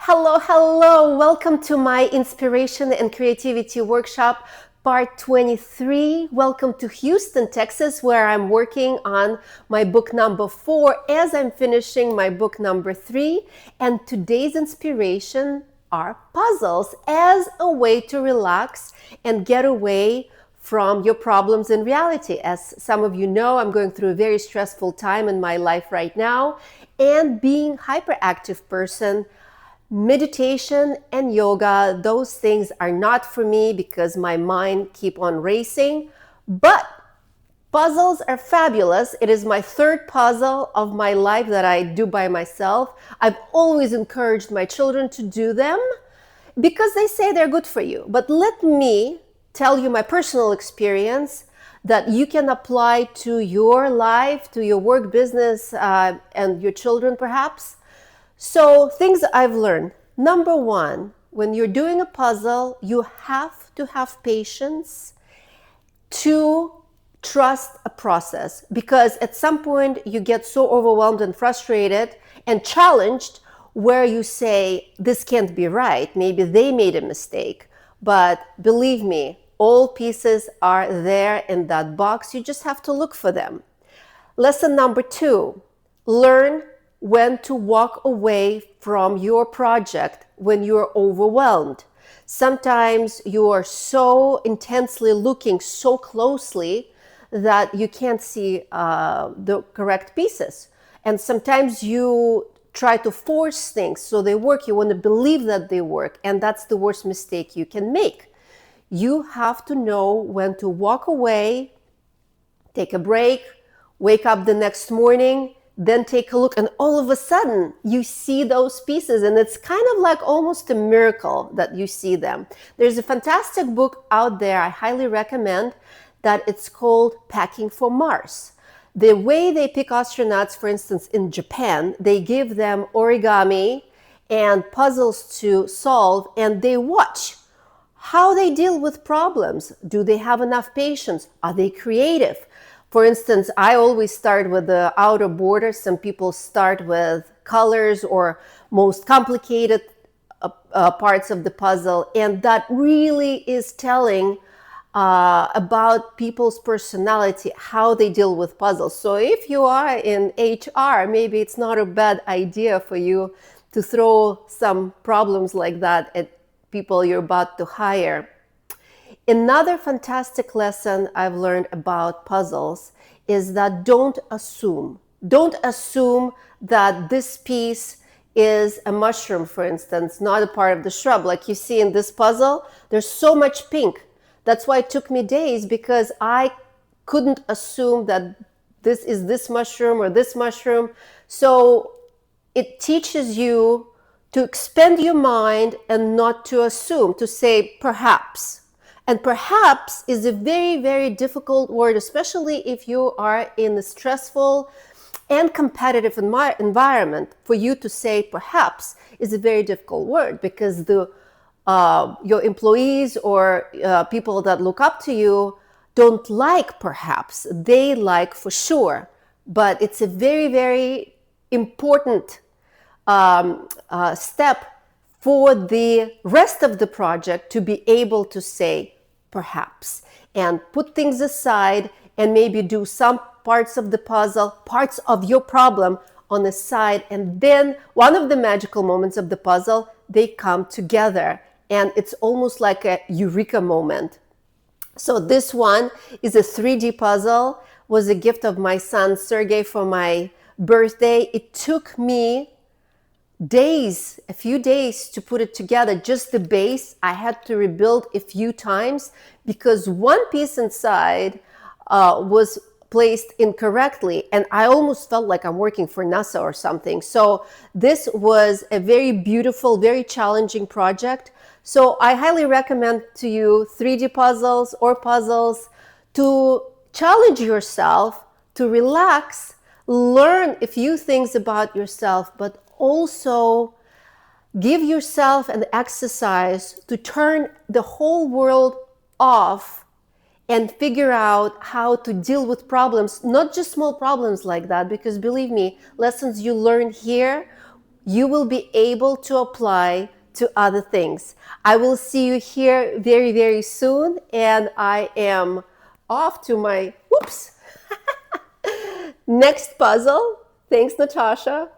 Hello, hello. Welcome to my Inspiration and Creativity Workshop, part 23. Welcome to Houston, Texas, where I'm working on my book number 4 as I'm finishing my book number 3. And today's inspiration are puzzles as a way to relax and get away from your problems in reality. As some of you know, I'm going through a very stressful time in my life right now, and being hyperactive person, meditation and yoga, those things are not for me because my mind keep on racing. But puzzles are fabulous. It is my third puzzle of my life that I do by myself. I've always encouraged my children to do them because they say they're good for you. But let me tell you my personal experience that you can apply to your life, to your work, business, and your children perhaps. So things I've learned. Number one, when you're doing a puzzle, you have to have patience to trust a process, because at some point you get so overwhelmed and frustrated and challenged where you say, this can't be right. Maybe they made a mistake. But believe me, all pieces are there in that box. You just have to look for them. Lesson number 2, learn when to walk away from your project when you're overwhelmed. Sometimes you are so intensely looking so closely that you can't see the correct pieces. And sometimes you try to force things so they work. You want to believe that they work, and that's the worst mistake you can make. You have to know when to walk away, take a break, wake up the next morning, then take a look, and all of a sudden you see those pieces, and it's kind of like almost a miracle that you see them. There's a fantastic book out there I highly recommend, that it's called Packing for Mars. The way they pick astronauts, for instance, in Japan, they give them origami and puzzles to solve, and they watch how they deal with problems. Do they have enough patience? Are they creative? For instance, I always start with the outer border. Some people start with colors or most complicated parts of the puzzle, and that really is telling about people's personality, how they deal with puzzles. So if you are in HR, maybe it's not a bad idea for you to throw some problems like that at people you're about to hire. Another fantastic lesson I've learned about puzzles is that don't assume. Don't assume that this piece is a mushroom, for instance, not a part of the shrub. Like you see in this puzzle, there's so much pink. That's why it took me days, because I couldn't assume that this is this mushroom or this mushroom. So it teaches you to expand your mind and not to assume, to say perhaps. And perhaps is a very, very difficult word, especially if you are in a stressful and competitive environment. For you to say perhaps is a very difficult word, because your employees or people that look up to you don't like perhaps. They like for sure. But it's a very, very important step for the rest of the project to be able to say perhaps, and put things aside and maybe do some parts of the puzzle, parts of your problem on the side, and then one of the magical moments of the puzzle, they come together, and it's almost like a eureka moment. So this one is a 3D puzzle, was a gift of my son Sergey for my birthday. It took me days, a few days to put it together. Just the base I had to rebuild a few times, because one piece inside was placed incorrectly, and I almost felt like I'm working for NASA or something. So this was a very beautiful, very challenging project. So I highly recommend to you 3D puzzles or puzzles to challenge yourself, to relax, learn a few things about yourself, but also give yourself an exercise to turn the whole world off and figure out how to deal with problems, not just small problems like that, because believe me, lessons you learn here you will be able to apply to other things. I will see you here very, very soon, and I am off to my, whoops, next puzzle. Thanks, Natasha.